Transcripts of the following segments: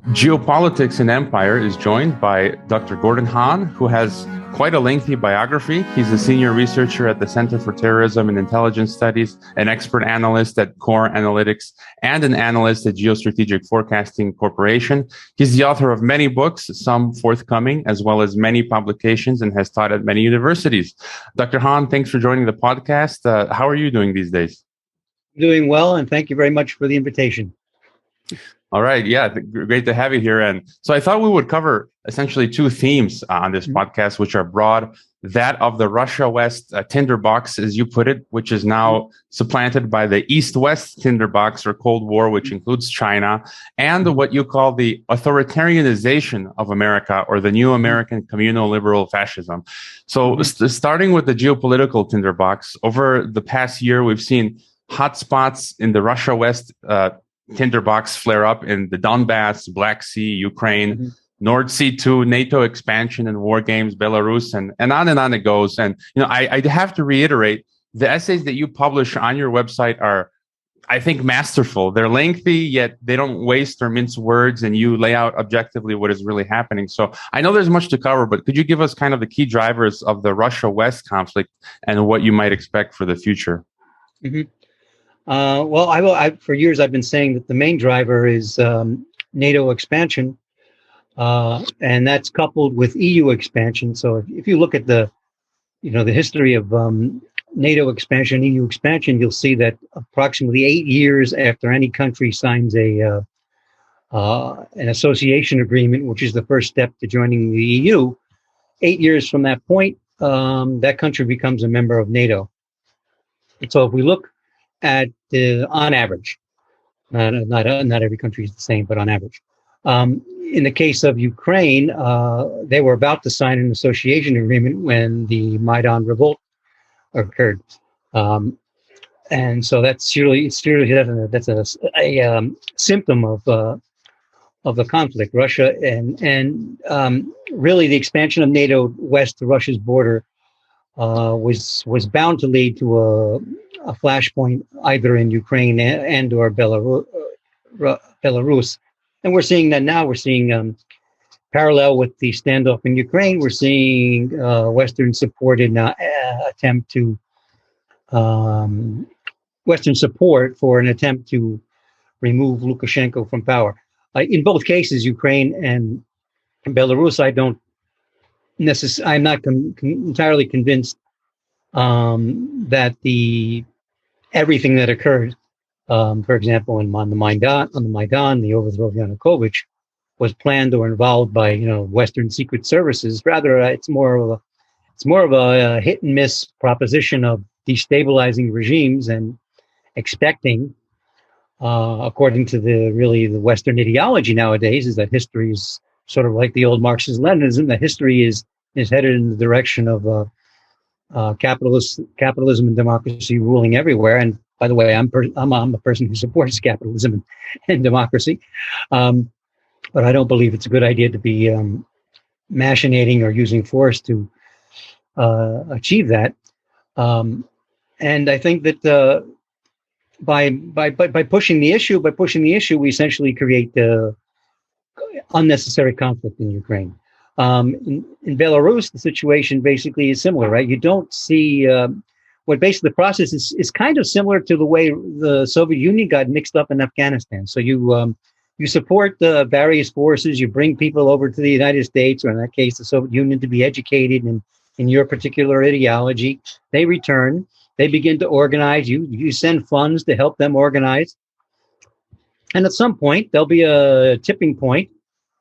Geopolitics and Empire is joined by Dr. Gordon Hahn, who has quite a lengthy biography. He's a senior researcher at the Center for Terrorism and Intelligence Studies, an expert analyst at Core Analytics, and an analyst at Geostrategic Forecasting Corporation. He's the author of many books, some forthcoming, as well as many publications, and has taught at many universities. Dr. Hahn, thanks for joining the podcast. How are you doing these days? Doing well, and thank you very much for the invitation. All right. Yeah. Great to have you here. And so I thought we would cover essentially two themes on this podcast, which are broad. That of the Russia-West Tinderbox, as you put it, which is now supplanted by the East-West Tinderbox or Cold War, which includes China, and what you call the Authoritarian-ization of America, or the new American communal liberal fascism. So starting with the geopolitical Tinderbox, over the past year, we've seen hotspots in the Russia-West Tinderbox flare up in the Donbass, Black Sea, Ukraine, Nord Sea 2, NATO expansion and war games, Belarus, and on it goes. And, I have to reiterate, the essays that you publish on your website are, I think, masterful. They're lengthy, yet they don't waste or mince words, and you lay out objectively what is really happening. So I know there's much to cover, but could you give us kind of the key drivers of the Russia-West conflict and what you might expect for the future? For years I've been saying that the main driver is NATO expansion, and that's coupled with EU expansion. So if you look at the history of NATO expansion, EU expansion, you'll see that approximately 8 years after any country signs an association agreement, which is the first step to joining the EU, 8 years from that point, that country becomes a member of NATO. And so if we look at on average, not every country is the same, but on average. In the case of Ukraine, they were about to sign an association agreement when the Maidan revolt occurred, and so that's a symptom of the conflict. Russia and really the expansion of NATO west to Russia's border was bound to lead to a flashpoint either in Ukraine and or Belarus. And we're seeing that now. We're seeing parallel with the standoff in Ukraine. We're seeing Western support for an attempt to remove Lukashenko from power. In both cases, Ukraine and Belarus, I'm not entirely convinced that everything that occurred, for example, on the Maidan, the overthrow of Yanukovych, was planned or involved by Western secret services. Rather, it's more of a hit and miss proposition of destabilizing regimes and expecting, according to the Western ideology nowadays, is that history is sort of like the old Marxist-Leninism, that history is headed in the direction of capitalism and democracy ruling everywhere. And by the way, I'm a person who supports capitalism and democracy, but I don't believe it's a good idea to be machinating or using force to achieve that. And I think that by pushing the issue, we essentially create unnecessary conflict in Ukraine. In Belarus, the situation basically is similar, right? You don't see the process is kind of similar to the way the Soviet Union got mixed up in Afghanistan. So you support the various forces, you bring people over to the United States, or in that case, the Soviet Union, to be educated in your particular ideology. They return, they begin to organize. You send funds to help them organize, and at some point there'll be a tipping point.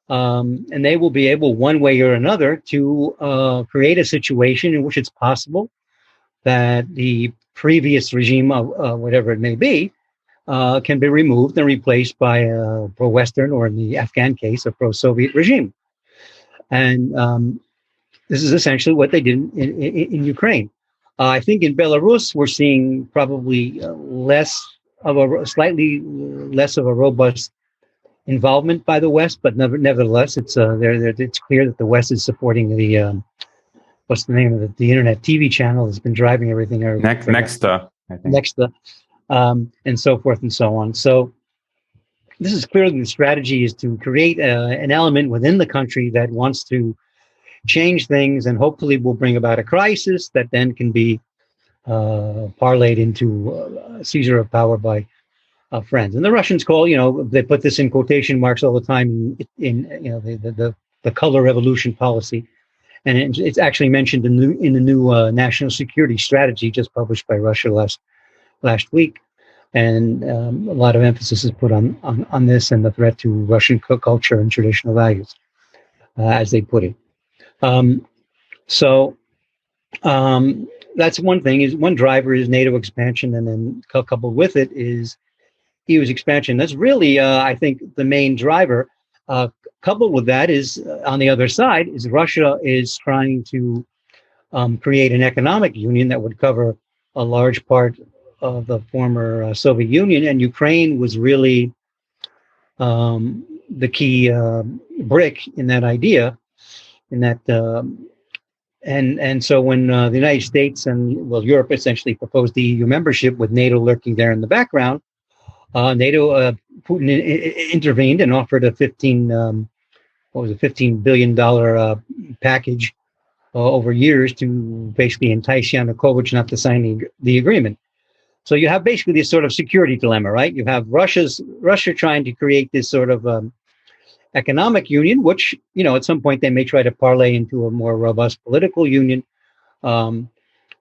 And they will be able, one way or another, to create a situation in which it's possible that the previous regime, of whatever it may be, can be removed and replaced by a pro-Western, or in the Afghan case, a pro-Soviet regime. And this is essentially what they did in Ukraine. I think in Belarus, we're seeing probably slightly less of a robust involvement by the West, but nevertheless, it's clear that the West is supporting the what's the name of the internet TV channel that's been driving everything. Nexta, I think. Nexta, and so forth and so on. So this is clearly the strategy, is to create an element within the country that wants to change things and hopefully will bring about a crisis that then can be parlayed into seizure of power by friends. And the Russians call, they put this in quotation marks all the time in the color revolution policy. And it's actually mentioned in the new national security strategy just published by Russia last week. And a lot of emphasis is put on this and the threat to Russian culture and traditional values, as they put it. That's one thing. Is one driver is NATO expansion, and then coupled with it is EU's expansion. That's really, I think, the main driver. Coupled with that is, on the other side, is Russia is trying to create an economic union that would cover a large part of the former Soviet Union, and Ukraine was really the key brick in that idea. And so when the United States and Europe essentially proposed the EU membership with NATO lurking there in the background, Putin intervened and offered a $15 billion package over years to basically entice Yanukovych not to sign the agreement. So you have basically this sort of security dilemma, right? You have Russia trying to create this sort of economic union, which, at some point they may try to parlay into a more robust political union.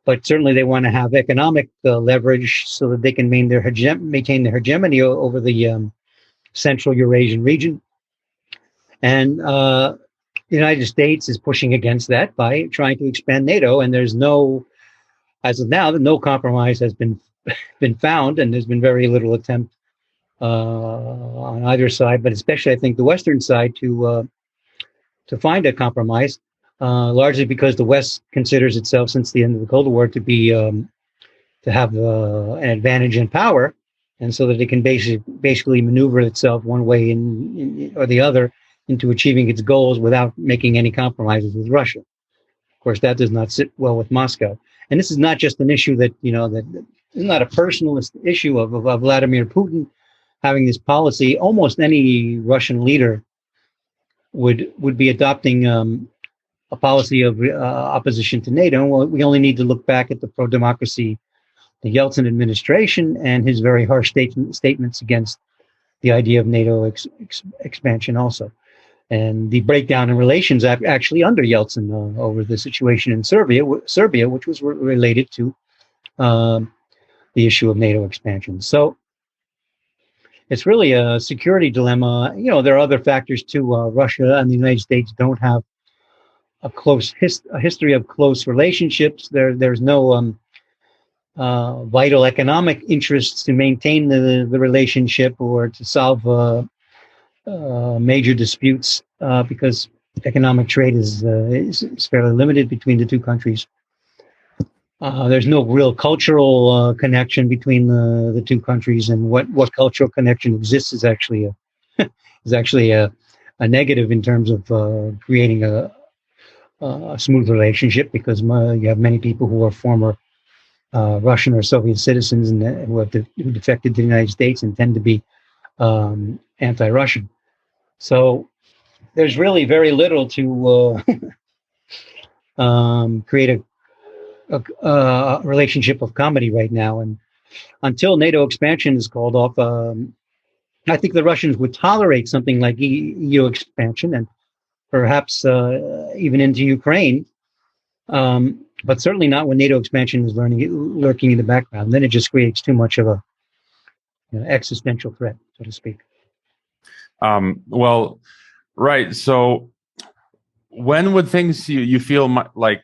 But certainly they want to have economic leverage so that they can maintain their hegemony over the Central Eurasian region. And the United States is pushing against that by trying to expand NATO. And there's as of now, no compromise has been found, and there's been very little attempt on either side, but especially I think the Western side to find a compromise, largely because the West considers itself since the end of the Cold War to be to have an advantage in power, and so that it can basically maneuver itself one way in or the other into achieving its goals without making any compromises with Russia. Of course, that does not sit well with Moscow. And this is not just an issue that that is not a personalist issue of Vladimir Putin having this policy. Almost any Russian leader would be adopting a policy of opposition to NATO. Well, we only need to look back at the pro-democracy, the Yeltsin administration, and his very harsh statements against the idea of NATO expansion also. And the breakdown in relations actually under Yeltsin over the situation in Serbia, which was related to the issue of NATO expansion. So it's really a security dilemma. There are other factors too. Russia and the United States don't have a history of close relationships. There's no vital economic interests to maintain the relationship or to solve major disputes because economic trade is fairly limited between the two countries. There's no real cultural connection between the two countries, and what cultural connection exists is actually a negative in terms of creating a smooth relationship, because you have many people who are former Russian or Soviet citizens and who defected to the United States and tend to be anti-Russian. So there's really very little to create a relationship of comedy right now. And until NATO expansion is called off, I think the Russians would tolerate something like EU expansion and perhaps even into Ukraine, but certainly not when NATO expansion is lurking in the background. Then it just creates too much of a existential threat, so to speak. Well, right. So when would things you feel like,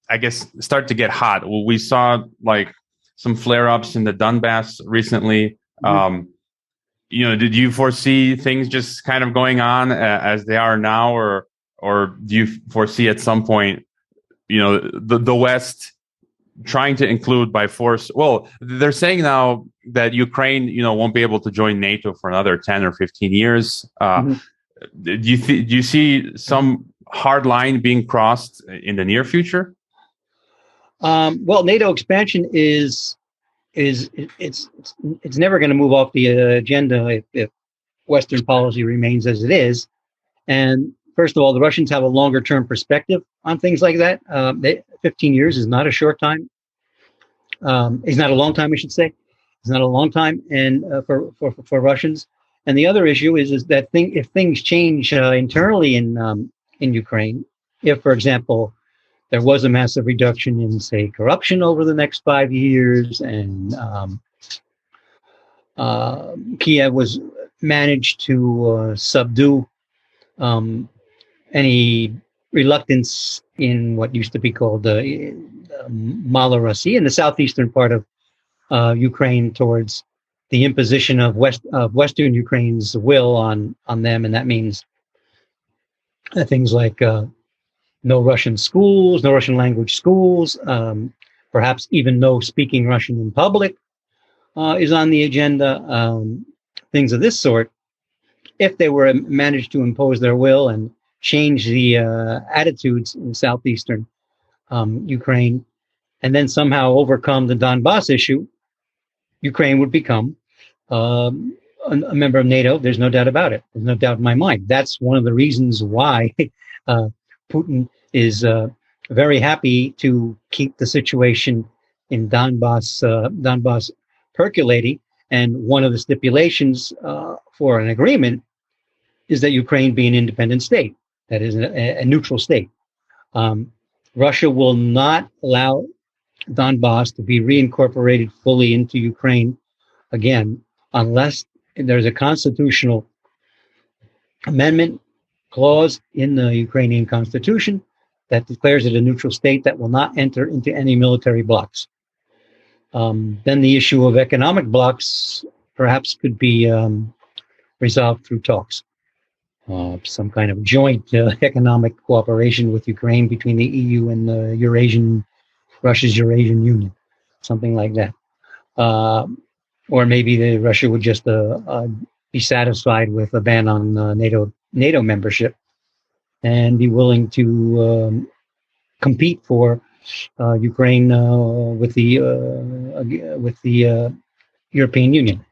I guess, start to get hot? Well, we saw like some flare-ups in the Donbass recently. Mm-hmm. Did you foresee things just kind of going on as they are now, or do you foresee at some point, the West trying to include by force? Well, they're saying now that Ukraine, won't be able to join NATO for another 10 or 15 years. Mm-hmm. Do you see some hard line being crossed in the near future? Well, NATO expansion is it's never going to move off the agenda if Western policy remains as it is. And first of all, the Russians have a longer term perspective on things like that. 15 years is not a short time. It's not a long time, I should say. It's not a long time, and for Russians. And the other issue is that if things change internally in Ukraine, if, for example, there was a massive reduction in, say, corruption over the next 5 years, and Kiev was managed to subdue any reluctance in what used to be called Malorussia, in the southeastern part of Ukraine, towards the imposition of Western Ukraine's will on them, and that means things like no Russian schools, no Russian language schools, perhaps even no speaking Russian in public is on the agenda. Things of this sort. If they were managed to impose their will and change the attitudes in southeastern Ukraine, and then somehow overcome the Donbass issue, Ukraine would become a member of NATO. There's no doubt about it. There's no doubt in my mind. That's one of the reasons why Putin is very happy to keep the situation in Donbass percolating. And one of the stipulations for an agreement is that Ukraine be an independent state, that is a neutral state. Russia will not allow Donbass to be reincorporated fully into Ukraine again, unless there's a constitutional amendment clause in the Ukrainian constitution that declares it a neutral state that will not enter into any military blocs. Then the issue of economic blocs perhaps could be resolved through talks. Some kind of joint economic cooperation with Ukraine between the EU and the Russia's Eurasian Union, something like that. Or maybe Russia would just be satisfied with a ban on NATO membership and be willing to compete for Ukraine with the European Union.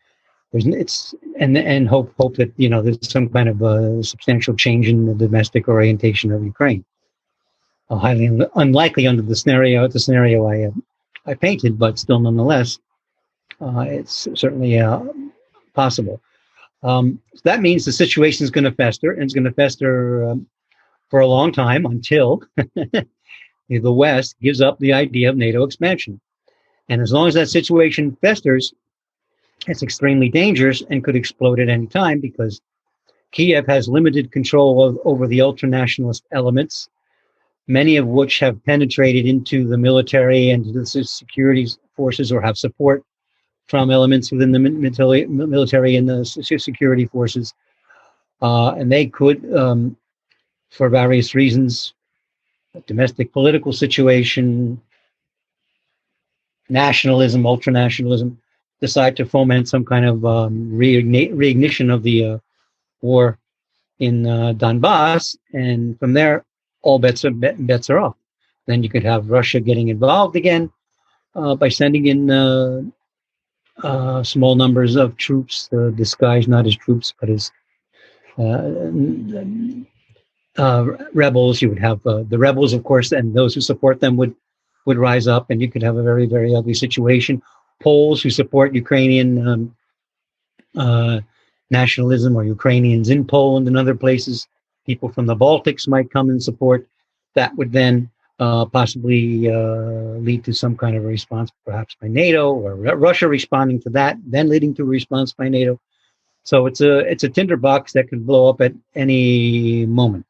And hope that there's some kind of substantial change in the domestic orientation of Ukraine. Highly unlikely under the scenario I painted, but still nonetheless, it's certainly possible. So that means the situation is going to fester, and it's going to fester for a long time until the West gives up the idea of NATO expansion. And as long as that situation festers, it's extremely dangerous and could explode at any time, because Kiev has limited control over the ultranationalist elements, many of which have penetrated into the military and the security forces, or have support from elements within the military and the security forces. And they could, for various reasons, domestic political situation, nationalism, ultranationalism, decide to foment some kind of reignition of the war in Donbass, and from there, all bets are off. Then you could have Russia getting involved again by sending in small numbers of troops, disguised not as troops but as rebels. You would have the rebels, of course, and those who support them would rise up, and you could have a very, very ugly situation. Poles who support Ukrainian nationalism, or Ukrainians in Poland and other places, people from the Baltics might come and support. That would then possibly lead to some kind of a response, perhaps by NATO, or Russia responding to that, then leading to a response by NATO. So it's a tinderbox that could blow up at any moment.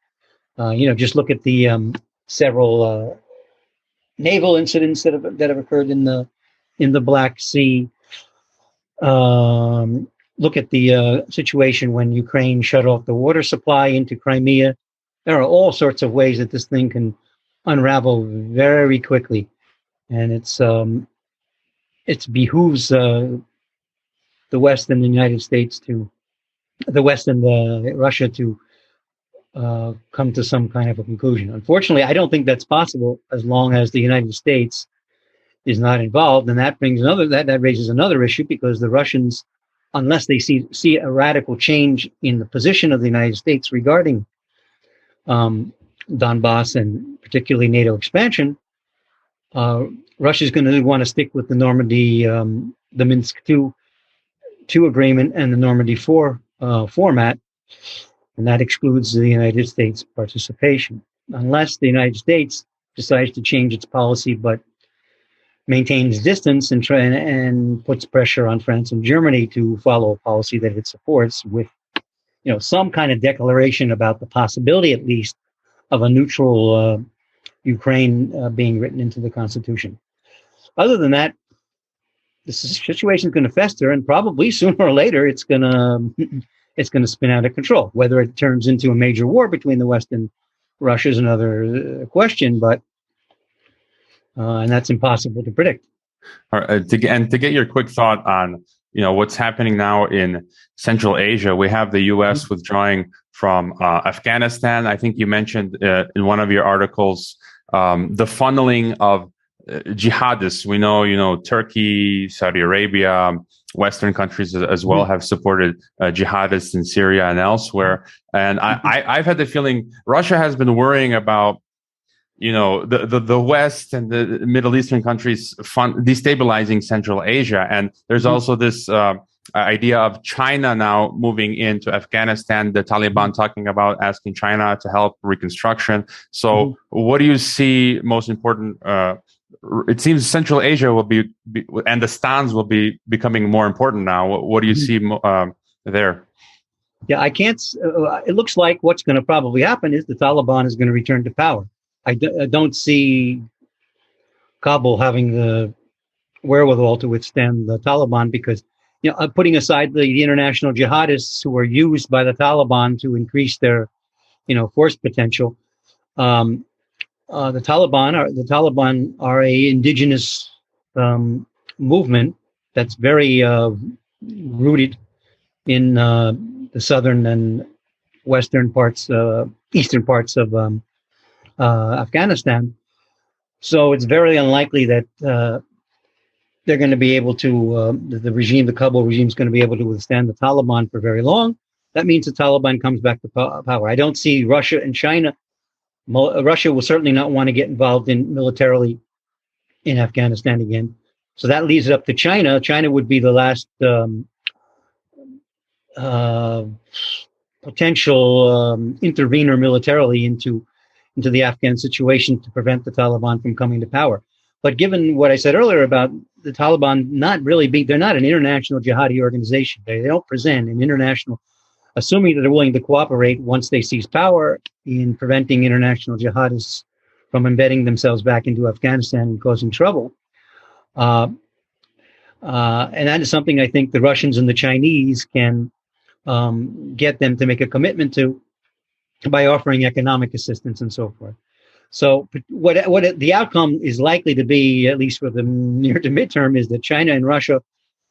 Just look at the several naval incidents that have occurred in the Black Sea. Look at the situation when Ukraine shut off the water supply into Crimea. There are all sorts of ways that this thing can unravel very quickly, and it behooves the West and the United States Russia to come to some kind of a conclusion. Unfortunately, I don't think that's possible as long as the United States is not involved, and that raises another issue, because the Russians unless they see a radical change in the position of the United States regarding Donbass and particularly NATO expansion, Russia's going to want to stick with the Normandy, the Minsk II agreement and the Normandy IV format, and that excludes the United States participation, unless the United States decides to change its policy but maintains distance and puts pressure on France and Germany to follow a policy that it supports with, some kind of declaration about the possibility, at least, of a neutral Ukraine being written into the Constitution. Other than that, the situation is going to fester, and probably sooner or later it's going to spin out of control. Whether it turns into a major war between the West and Russia is another question, but and that's impossible to predict. All right, to get your quick thought on what's happening now in Central Asia, we have the U.S. withdrawing from Afghanistan. I think you mentioned in one of your articles the funneling of jihadists. We know, Turkey, Saudi Arabia, Western countries as well have supported jihadists in Syria and elsewhere. And I've had the feeling Russia has been worrying about, the West and the Middle Eastern countries destabilizing Central Asia. And there's also this idea of China now moving into Afghanistan, the Taliban talking about asking China to help reconstruction. So what do you see most important? It seems Central Asia will be and the stands will be becoming more important now. What do you see there? Yeah, I can't. It looks like what's going to probably happen is the Taliban is going to return to power. I don't see Kabul having the wherewithal to withstand the Taliban because, putting aside the international jihadists who are used by the Taliban to increase their, force potential, the Taliban are a indigenous movement that's very rooted in the southern and western parts, eastern parts of Afghanistan. So it's very unlikely that they're going to be able to, the Kabul regime is going to be able to withstand the Taliban for very long. That means the Taliban comes back to power. I don't see Russia and China. Russia will certainly not want to get involved militarily in Afghanistan again. So that leaves it up to China. China would be the last potential intervener militarily into the Afghan situation to prevent the Taliban from coming to power. But given what I said earlier about the Taliban they're not an international jihadi organization. They don't present an international, assuming that they're willing to cooperate once they seize power in preventing international jihadists from embedding themselves back into Afghanistan and causing trouble. And that is something I think the Russians and the Chinese can get them to make a commitment to by offering economic assistance and so forth. So what the outcome is likely to be, at least for the near to midterm, is that China and Russia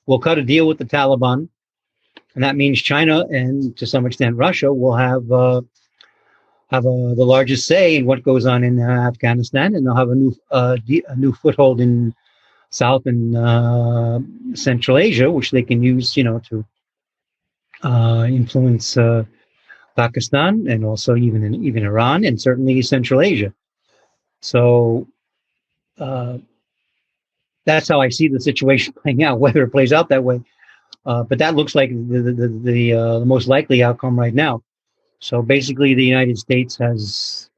will cut a deal with the Taliban. And that means China and to some extent Russia will have the largest say in what goes on in Afghanistan, and they'll have a new foothold in South and Central Asia, which they can use, to influence Pakistan and also even Iran and certainly Central Asia. So that's how I see the situation playing out. Whether it plays out that way, but that looks like the most likely outcome right now. So basically, the United States has,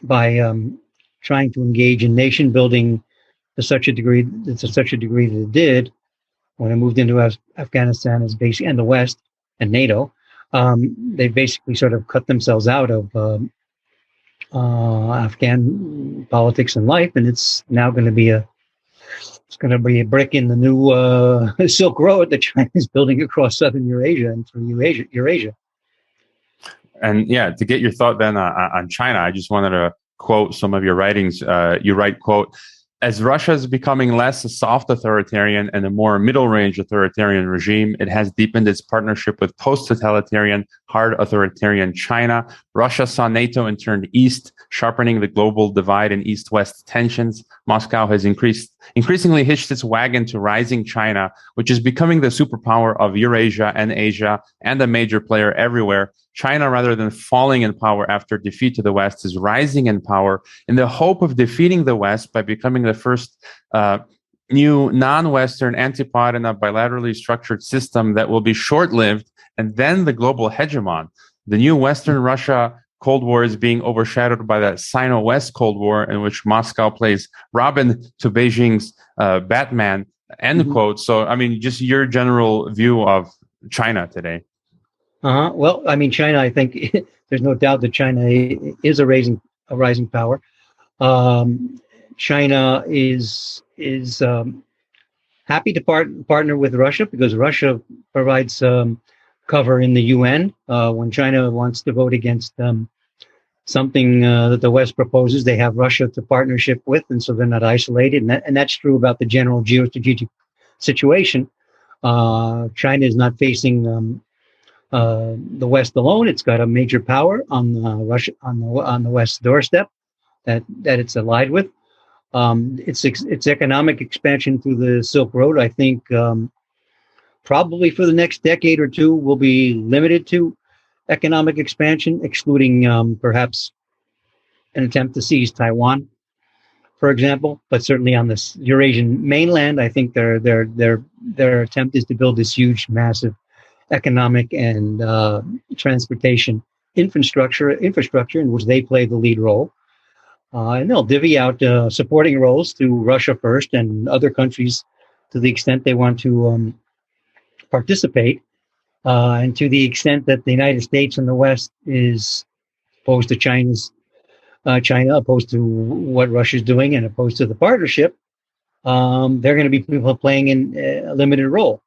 by trying to engage in nation building to such a degree that it did when it moved into Afghanistan, as basically, and the West and NATO, they basically sort of cut themselves out of Afghan politics and life, and it's now going to be a brick in the new Silk Road that China is building across southern Eurasia and through Eurasia. And yeah, to get your thought then on China, I just wanted to quote some of your writings. You write, quote, as Russia is becoming less a soft authoritarian and a more middle-range authoritarian regime, it has deepened its partnership with post-totalitarian, hard authoritarian China. Russia saw NATO and turned east, sharpening the global divide and east-west tensions. Moscow has increasingly hitched its wagon to rising China, which is becoming the superpower of Eurasia and Asia and a major player everywhere. China, rather than falling in power after defeat to the West, is rising in power in the hope of defeating the West by becoming the first new non-Western antipod in a bilaterally structured system that will be short-lived, and then the global hegemon. The new Western Russia Cold War is being overshadowed by the Sino-West Cold War, in which Moscow plays Robin to Beijing's Batman, end quote. So, I mean, just your general view of China today. Well, I mean, China, I think there's no doubt that China is a rising power. China is happy to partner with Russia because Russia provides cover in the UN. When China wants to vote against something that the West proposes, they have Russia to partnership with, and so they're not isolated. And that's true about the general geostrategic situation. China is not facing the West alone. It's got a major power on Russia on the West's doorstep that it's allied with. Its economic expansion through the Silk Road, I think, probably for the next decade or two, will be limited to economic expansion, excluding perhaps an attempt to seize Taiwan, for example. But certainly on the Eurasian mainland, I think their attempt is to build this huge, massive economic and transportation infrastructure in which they play the lead role. And they'll divvy out supporting roles to Russia first and other countries to the extent they want to participate. And to the extent that the United States and the West is opposed to China, opposed to what Russia's doing and opposed to the partnership, they're going to be people playing in a limited role.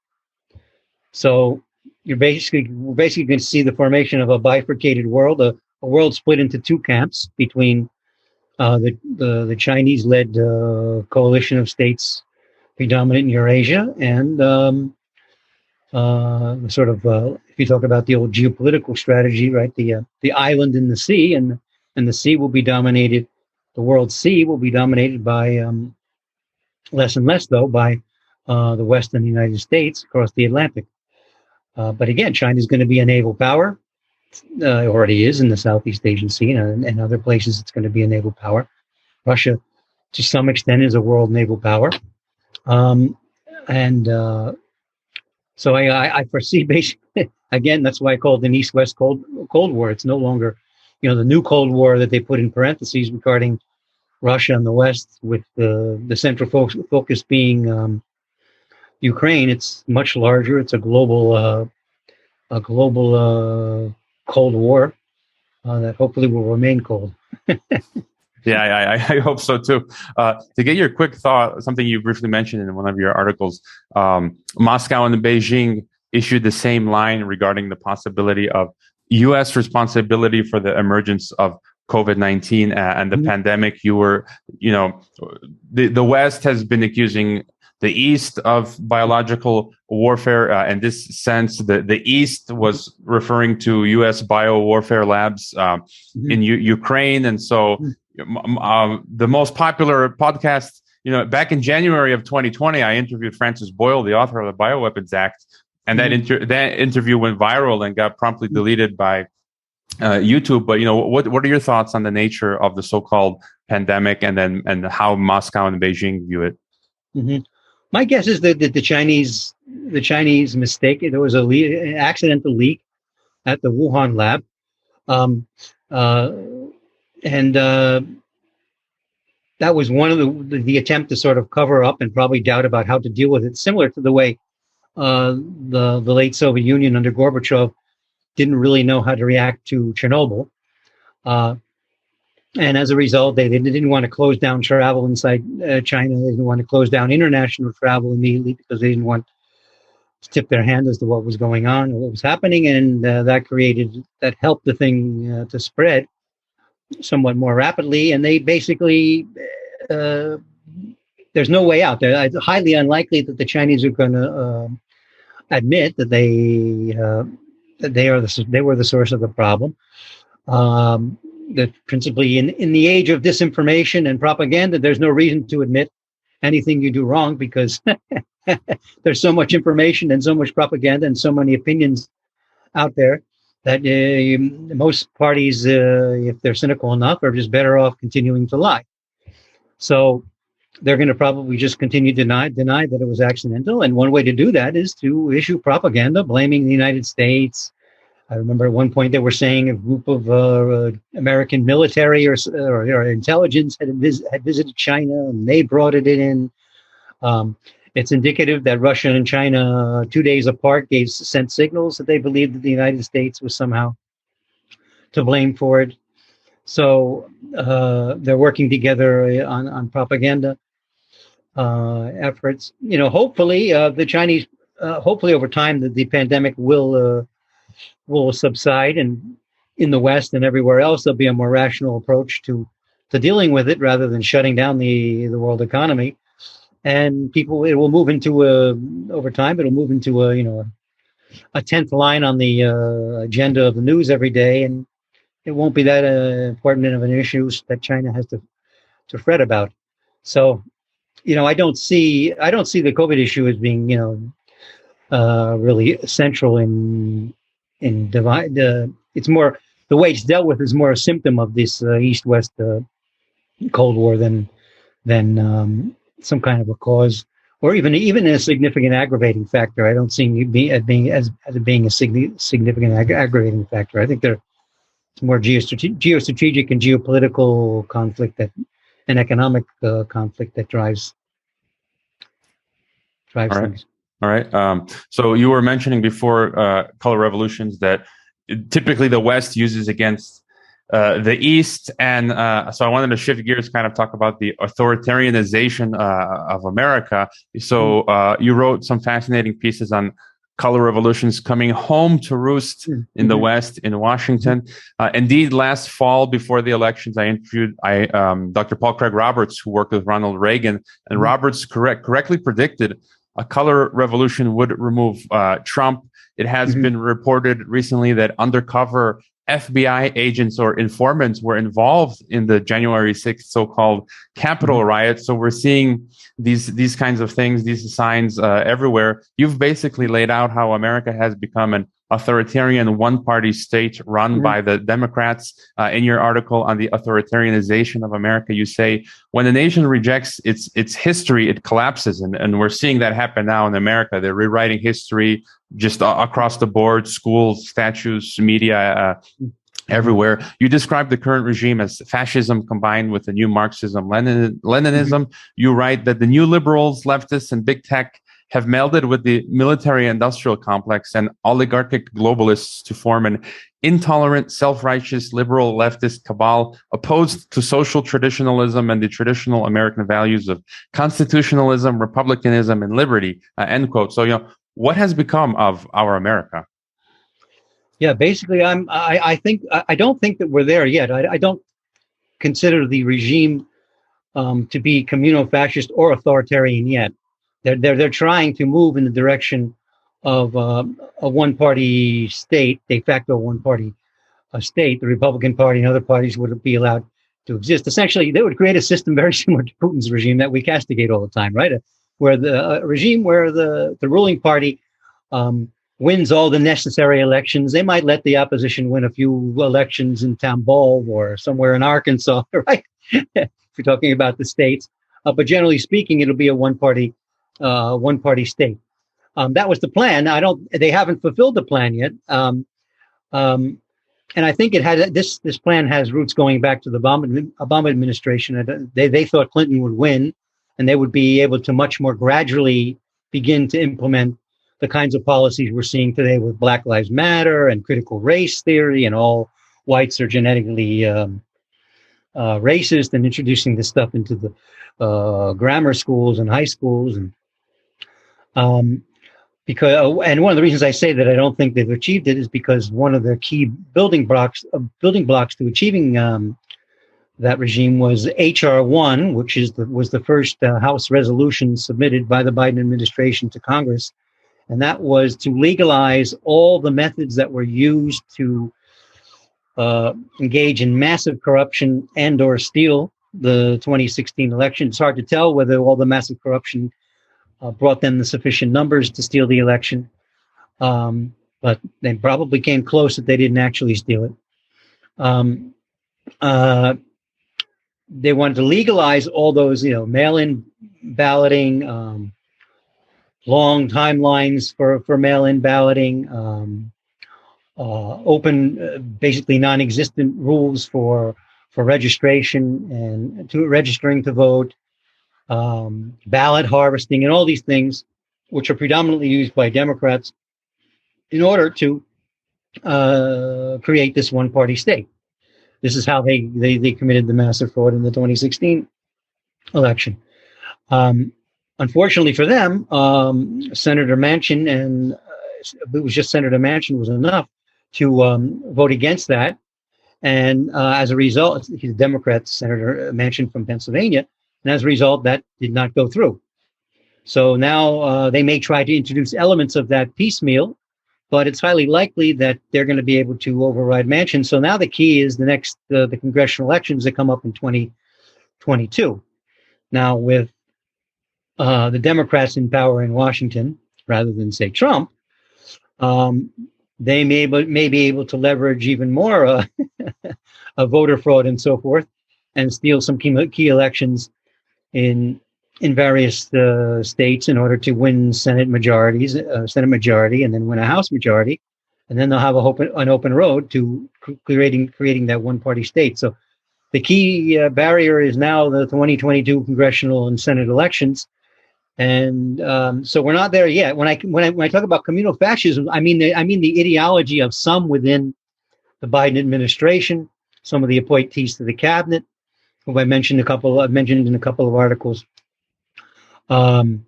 So we're basically going to see the formation of a bifurcated world, a world split into two camps between the Chinese-led coalition of states predominant in Eurasia and if you talk about the old geopolitical strategy, right? The island in the sea, and the sea will be dominated. The world sea will be dominated by less and less, though, by the West and the United States across the Atlantic. But again, China is going to be a naval power. It already is in the Southeast Asian Sea and other places. It's going to be a naval power. Russia, to some extent, is a world naval power, so I foresee basically, again, that's why I call it an East-West Cold War. It's no longer, the new Cold War that they put in parentheses regarding Russia and the West, with the central focus being Ukraine. It's much larger. It's a global Cold War that hopefully will remain cold. Yeah, I hope so too. To get your quick thought, something you briefly mentioned in one of your articles, Moscow and Beijing issued the same line regarding the possibility of U.S. responsibility for the emergence of COVID-19 and the pandemic. The West has been accusing the East of biological warfare. In this sense, the East was referring to U.S. bio-warfare labs in Ukraine. And so the most popular podcast, back in January of 2020, I interviewed Francis Boyle, the author of the Bioweapons Act. And that interview went viral and got promptly deleted by YouTube. But, what are your thoughts on the nature of the so-called pandemic and how Moscow and Beijing view it? Mm-hmm. My guess is that the Chinese mistake. There was an accidental leak at the Wuhan lab, and that was one of the attempt to sort of cover up and probably doubt about how to deal with it. Similar to the way the late Soviet Union under Gorbachev didn't really know how to react to Chernobyl. And as a result, they didn't want to close down travel inside China. They didn't want to close down international travel immediately because they didn't want to tip their hand as to what was going on or what was happening. And that helped the thing to spread somewhat more rapidly. And they basically there's no way out. It's highly unlikely that the Chinese are going to admit that they were the source of the problem. That principally in the age of disinformation and propaganda, there's no reason to admit anything you do wrong, because there's so much information and so much propaganda and so many opinions out there that most parties, if they're cynical enough, are just better off continuing to lie. So they're going to probably just continue to deny that it was accidental. And one way to do that is to issue propaganda blaming the United States. I remember at one point they were saying a group of American military or intelligence had visited China and they brought it in. It's indicative that Russia and China, 2 days apart, sent signals that they believed that the United States was somehow to blame for it. So they're working together on propaganda efforts. Hopefully the Chinese, hopefully over time the pandemic will subside, and in the West and everywhere else there'll be a more rational approach to dealing with it rather than shutting down the world economy. And it will move into over time, it'll move into a 10th line on the agenda of the news every day, and it won't be that important of an issue that China has to fret about. So, I don't see the COVID issue as being, really central in divide. It's more, the way it's dealt with is more a symptom of this East-West Cold War than some kind of a cause, or even a significant aggravating factor. I don't see it being a significant aggravating factor. I think it's more geostrategic and geopolitical conflict and economic conflict that drives things. All right. So you were mentioning before color revolutions that typically the West uses against the East. And so I wanted to shift gears, kind of talk about the authoritarian-ization of America. So you wrote some fascinating pieces on color revolutions coming home to roost in the West, in Washington. Indeed, last fall, before the elections, I interviewed Dr. Paul Craig Roberts, who worked with Ronald Reagan. And Roberts correctly predicted a color revolution would remove Trump. It has been reported recently that undercover FBI agents or informants were involved in the January 6th so-called Capitol riot. So we're seeing these kinds of things, these signs everywhere. You've basically laid out how America has become an authoritarian one-party state run by the Democrats. In your article on the authoritarianization of America, you say, when a nation rejects its history, it collapses. And we're seeing that happen now in America. They're rewriting history just across the board, schools, statues, media, everywhere. You describe the current regime as fascism combined with the new Marxism, Leninism. You write that the new liberals, leftists, and big tech have melded with the military-industrial complex and oligarchic globalists to form an intolerant, self-righteous, liberal leftist cabal opposed to social traditionalism and the traditional American values of constitutionalism, republicanism, and liberty, end quote. So, what has become of our America? Yeah, basically, I don't think that we're there yet. I don't consider the regime to be communal-fascist or authoritarian yet. They're trying to move in the direction of a one-party state, de facto one-party state. The Republican Party and other parties would be allowed to exist. Essentially, they would create a system very similar to Putin's regime that we castigate all the time, right? Where the regime where the ruling party wins all the necessary elections. They might let the opposition win a few elections in Tambov or somewhere in Arkansas, right? If you're talking about the states, but generally speaking, it'll be a one-party state. That was the plan. They haven't fulfilled the plan yet. And I think this plan has roots going back to the Obama administration. They thought Clinton would win, and they would be able to much more gradually begin to implement the kinds of policies we're seeing today with Black Lives Matter and critical race theory, and all whites are genetically racist, and introducing this stuff into the grammar schools and high schools. And one of the reasons I say that I don't think they've achieved it is because one of their key building blocks to achieving that regime was HR-1, which was the first House resolution submitted by the Biden administration to Congress, and that was to legalize all the methods that were used to engage in massive corruption and or steal the 2016 election. It's hard to tell whether all the massive corruption brought them the sufficient numbers to steal the election, but they probably came close if they didn't actually steal it. They wanted to legalize all those, mail-in balloting, long timelines for mail-in balloting, open, basically non-existent rules for registration and to registering to vote, ballot harvesting, and all these things, which are predominantly used by Democrats in order to create this one-party state. This is how they committed the massive fraud in the 2016 election. Unfortunately for them, Senator Manchin, and it was just Senator Manchin was enough to vote against that. And as a result, he's a Democrat, Senator Manchin from Pennsylvania, and as a result, that did not go through. So now they may try to introduce elements of that piecemeal, but it's highly likely that they're going to be able to override Manchin. So now the key is the congressional elections that come up in 2022. Now, with the Democrats in power in Washington, rather than, say, Trump, they may be able to leverage even more voter fraud and so forth, and steal some key elections in various states in order to win Senate majority, and then win a House majority, and then they'll have an open road to creating that one-party state. So the key barrier is now the 2022 congressional and Senate elections, and so we're not there yet. When I talk about communal fascism, I mean the ideology of some within the Biden administration, some of the appointees to the cabinet, who I've mentioned in a couple of articles. And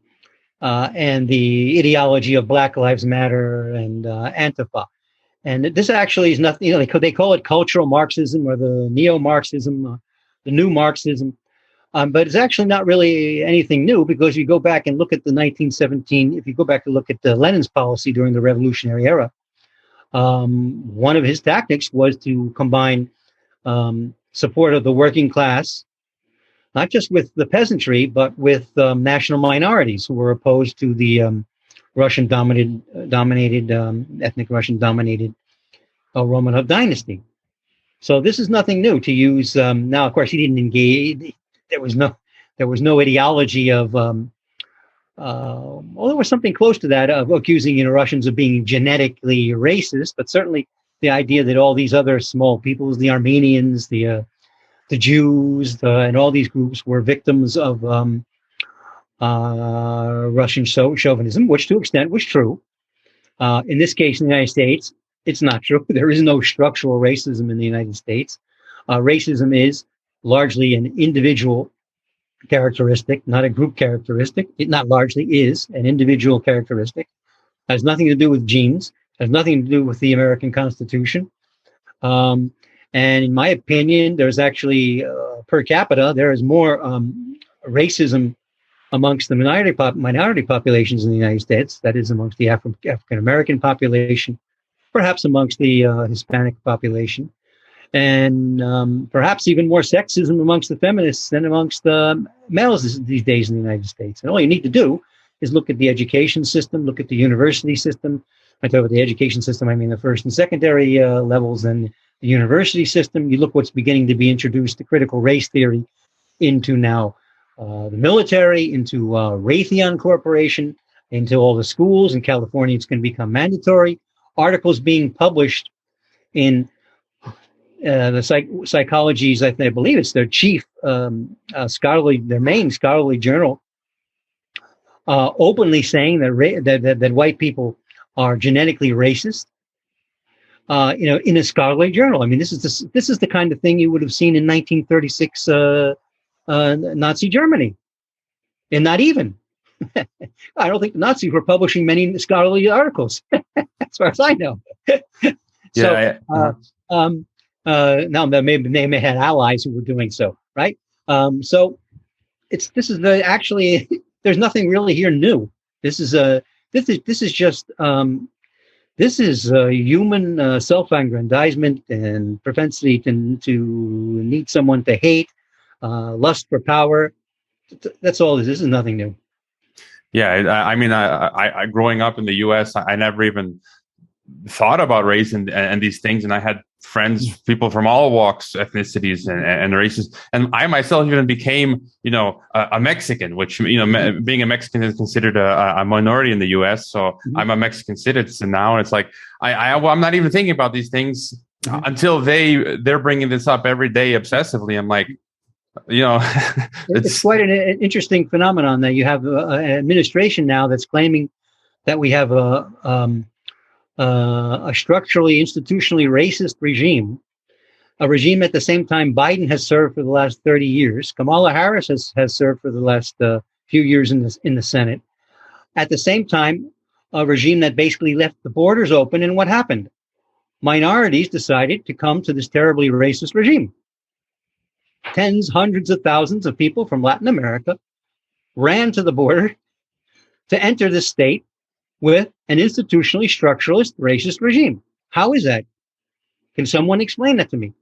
the ideology of Black Lives Matter and Antifa. And this actually is nothing, they call it cultural Marxism or the neo-Marxism, the new Marxism. But it's actually not really anything new, because you go back and look at the 1917, if you go back and look at Lenin's policy during the revolutionary era, one of his tactics was to combine support of the working class, not just with the peasantry, but with national minorities who were opposed to the ethnic Russian-dominated Romanov dynasty. So this is nothing new to use. Now, of course, he didn't engage. There was no ideology of. Well, there was something close to that of accusing Russians of being genetically racist, but certainly the idea that all these other small peoples, the Armenians, the Jews, and all these groups were victims of Russian chauvinism, which to an extent was true. In this case, in the United States, it's not true. There is no structural racism in the United States. Racism is largely an individual characteristic, not a group characteristic. It not largely is an individual characteristic. Has nothing to do with genes. Has nothing to do with the American Constitution. And in my opinion, there's actually, per capita, there is more racism amongst the minority populations in the United States, that is amongst the African-American population, perhaps amongst the Hispanic population, and perhaps even more sexism amongst the feminists than amongst the males these days in the United States. And all you need to do is look at the education system, look at the university system. I talk about the education system, I mean the first and secondary levels, and the university system. You look what's beginning to be introduced, the critical race theory, into now the military, into Raytheon Corporation, into all the schools. In California, it's going to become mandatory. Articles being published in the Psychology's, I believe it's their chief their main scholarly journal, openly saying that white people are genetically racist. In a scholarly journal. I mean, this is the kind of thing you would have seen in 1936 Nazi Germany, and not even. I don't think the Nazis were publishing many scholarly articles, as far as I know. Now they may have allies who were doing so, right? So this is actually there's nothing really here new. This is just human self-aggrandizement and propensity to need someone to hate, lust for power. That's all. This is nothing new. Yeah, I mean, I growing up in the U.S., I never even thought about race and these things, and I had friends, people from all walks, ethnicities, and races, and I myself even became, a Mexican, which being a Mexican is considered a minority in the U.S. So I'm a Mexican citizen now, and it's like I'm not even thinking about these things until they're bringing this up every day obsessively. I'm like, it's quite an interesting phenomenon that you have an administration now that's claiming that we have a structurally, institutionally racist regime, a regime at the same time Biden has served for the last 30 years. Kamala Harris has served for the last few years in the Senate. At the same time, a regime that basically left the borders open. And what happened? Minorities decided to come to this terribly racist regime. Tens, hundreds of thousands of people from Latin America ran to the border to enter the state with an institutionally structuralist racist regime. How is that? Can someone explain that to me?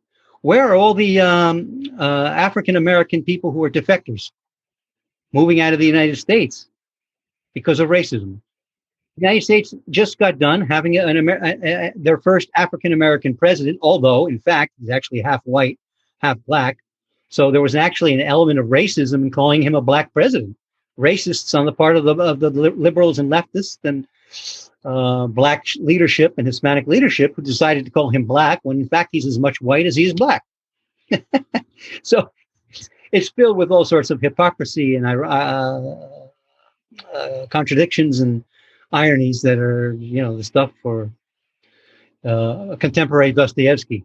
Where are all the African American people who are defectors moving out of the United States because of racism? The United States just got done having their first African American president, although in fact he's actually half white, half black. So there was actually an element of racism in calling him a black president. Racists on the part of the liberals and leftists and black leadership and Hispanic leadership who decided to call him black when in fact he's as much white as he is black. So it's filled with all sorts of hypocrisy and contradictions and ironies that are, the stuff for contemporary Dostoevsky.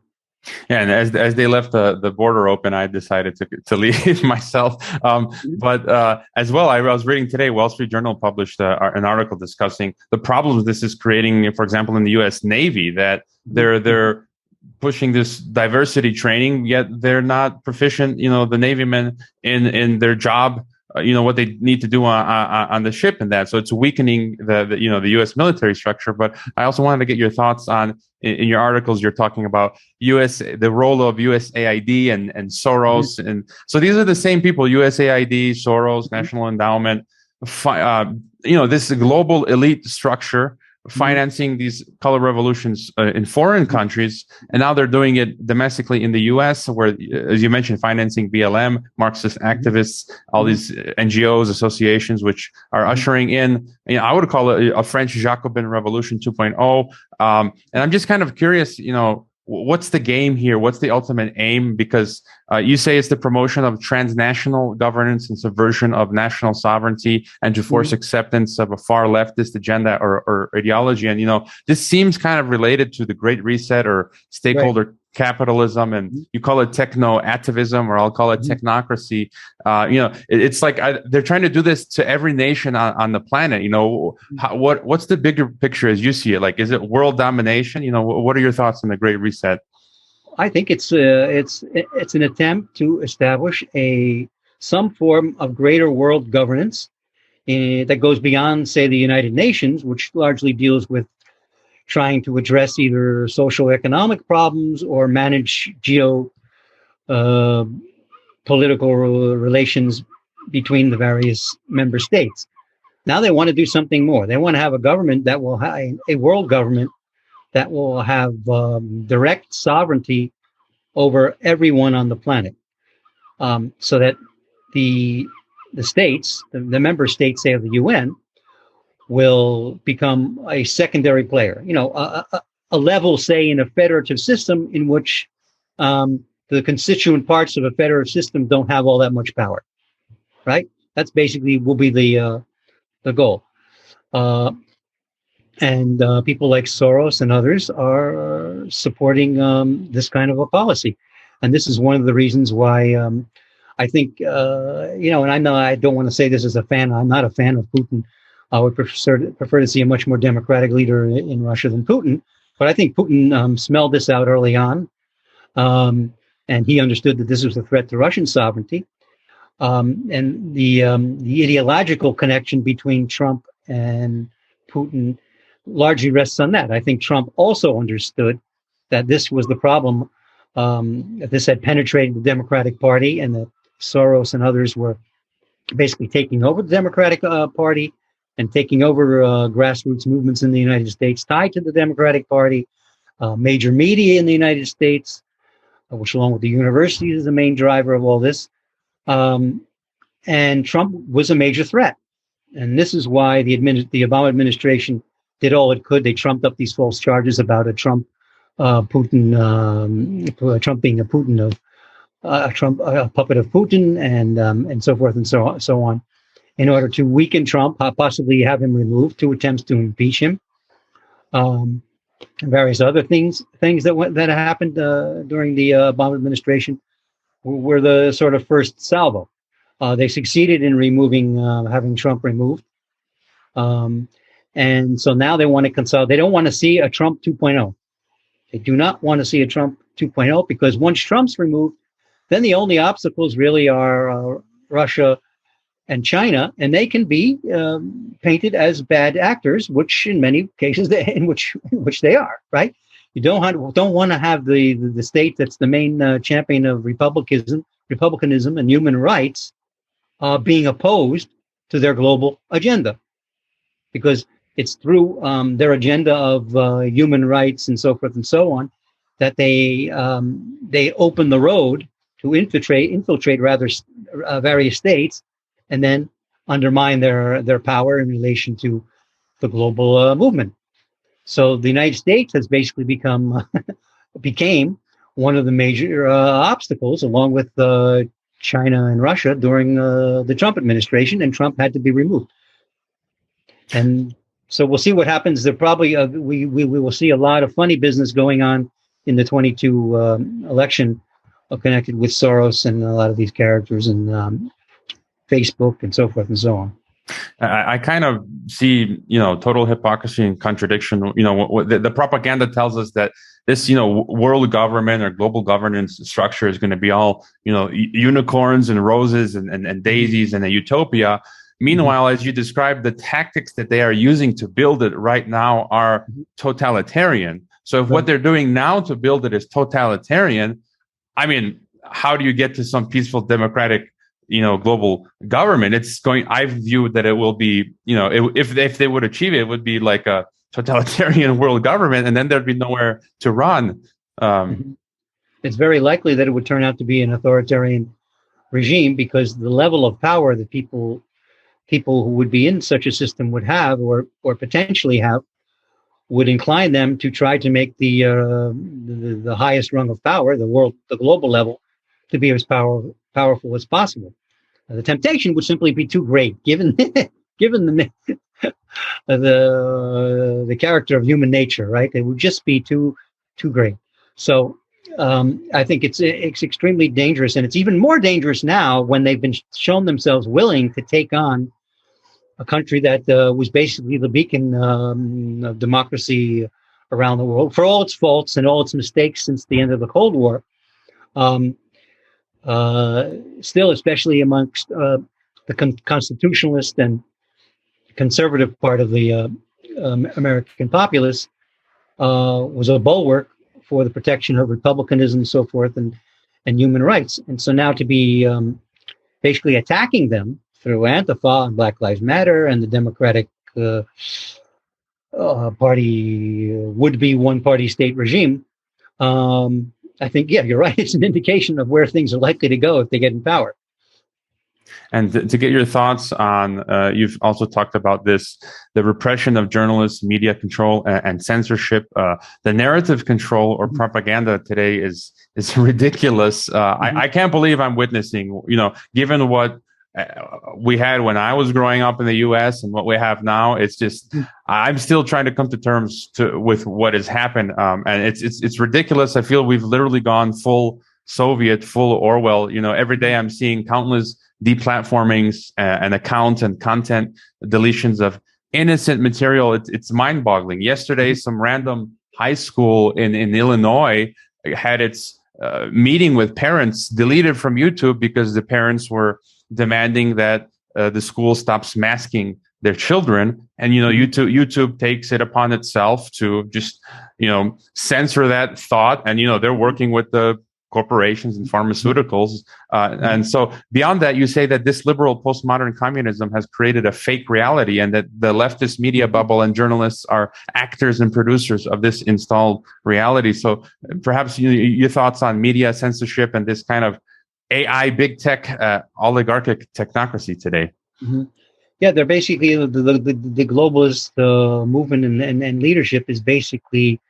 Yeah, and as they left the border open, I decided to leave myself. But as well, I was reading today, Wall Street Journal published an article discussing the problems this is creating, for example, in the U.S. Navy, that they're pushing this diversity training, yet they're not proficient, the Navymen in their job. What they need to do on the ship and that. So it's weakening the U.S. military structure. But I also wanted to get your thoughts on, in your articles, you're talking about the role of USAID and Soros. Mm-hmm. And so these are the same people, USAID, Soros, mm-hmm. National Endowment, this global elite structure financing these color revolutions in foreign countries, and now they're doing it domestically in the U.S., where, as you mentioned, financing BLM, Marxist activists, all these NGOs, associations, which are ushering in, I would call it a French Jacobin Revolution 2.0. And I'm just kind of curious, what's the game here? What's the ultimate aim? Because you say it's the promotion of transnational governance and subversion of national sovereignty, and to force acceptance of a far leftist agenda or ideology. And, this seems kind of related to the Great Reset or stakeholder capitalism, and you call it techno-activism, or I'll call it technocracy. It's like they're trying to do this to every nation on the planet. What's the bigger picture as you see it? Like, is it world domination? What are your thoughts on the Great Reset? I think it's an attempt to establish some form of greater world governance that goes beyond, say, the United Nations, which largely deals with trying to address either social economic problems or manage political relations between the various member states. Now they want to do something more. They want to have a government that will have a world government that will have direct sovereignty over everyone on the planet, so that the states, the member states, say, of the UN, will become a secondary player. A level, say, in a federative system in which the constituent parts of a federative system don't have all that much power. Right? That's basically will be the goal. And people like Soros and others are supporting this kind of a policy. And this is one of the reasons why I think, and I know I don't want to say this as a fan. I'm not a fan of Putin. I would prefer to see a much more democratic leader in Russia than Putin. But I think Putin smelled this out early on. And he understood that this was a threat to Russian sovereignty. And the ideological connection between Trump and Putin largely rests on that. I think Trump also understood that this was the problem, that this had penetrated the Democratic Party, and that Soros and others were basically taking over the Democratic Party and taking over grassroots movements in the United States tied to the Democratic Party, major media in the United States, which along with the universities is the main driver of all this. And Trump was a major threat. And this is why the Obama administration did all it could. They trumped up these false charges about a Trump being a puppet of Putin, and so forth and so on, in order to weaken Trump, possibly have him removed, 2 attempts to impeach him, and various other things that happened during the Obama administration were the sort of first salvo. They succeeded in having Trump removed. And so now they want to consolidate. They don't want to see a Trump 2.0. They do not want to see a Trump 2.0, because once Trump's removed, then the only obstacles really are Russia and China, and they can be painted as bad actors, which in many cases in which they are. Right? You don't want to have the state that's the main champion of republicanism and human rights being opposed to their global agenda, because it's through their agenda of human rights and so forth and so on that they open the road to infiltrate various states, and then undermine their power in relation to the global movement. So the United States has basically became one of the major obstacles, along with China and Russia, during the Trump administration, and Trump had to be removed. And so we'll see what happens. There probably we will see a lot of funny business going on in the 22 election, connected with Soros and a lot of these characters, and Facebook and so forth and so on. I kind of see, total hypocrisy and contradiction. The propaganda tells us that this, world government or global governance structure is going to be all, unicorns and roses and daisies and a utopia. Meanwhile, as you described, the tactics that they are using to build it right now are totalitarian. So if what they're doing now to build it is totalitarian, I mean, how do you get to some peaceful democratic, global government? I view that it will be, if they would achieve it, it would be like a totalitarian world government, and then there'd be nowhere to run. It's very likely that it would turn out to be an authoritarian regime, because the level of power that people who would be in such a system would have, or potentially have, would incline them to try to make the highest rung of power, the global level, to be as powerful as possible. The temptation would simply be too great, given the character of human nature, right? It would just be too great. So I think it's extremely dangerous, and it's even more dangerous now when they've been shown themselves willing to take on a country that was basically the beacon of democracy around the world, for all its faults and all its mistakes since the end of the Cold War. Still, especially amongst the constitutionalist and conservative part of the American populace, was a bulwark for the protection of republicanism and so forth, and human rights. And so now to be basically attacking them through Antifa and Black Lives Matter and the Democratic Party would-be one-party state regime, I think, yeah, you're right. It's an indication of where things are likely to go if they get in power. And to get your thoughts on, you've also talked about this, the repression of journalists, media control, and censorship. The narrative control or propaganda today is ridiculous. I can't believe I'm witnessing, given what we had when I was growing up in the U.S. and what we have now. It's just, I'm still trying to come to terms with what has happened. And it's ridiculous. I feel we've literally gone full Soviet, full Orwell. Every day I'm seeing countless deplatformings and accounts and content deletions of innocent material. It's mind-boggling. Yesterday, some random high school in Illinois had its meeting with parents deleted from YouTube because the parents were demanding that the school stops masking their children. And, YouTube takes it upon itself to just, censor that thought. And, they're working with the corporations and pharmaceuticals. And so beyond that, you say that this liberal postmodern communism has created a fake reality, and that the leftist media bubble and journalists are actors and producers of this installed reality. So perhaps your thoughts on media censorship and this kind of AI big tech oligarchic technocracy today. Mm-hmm. Yeah, they're basically the globalist movement and leadership is basically,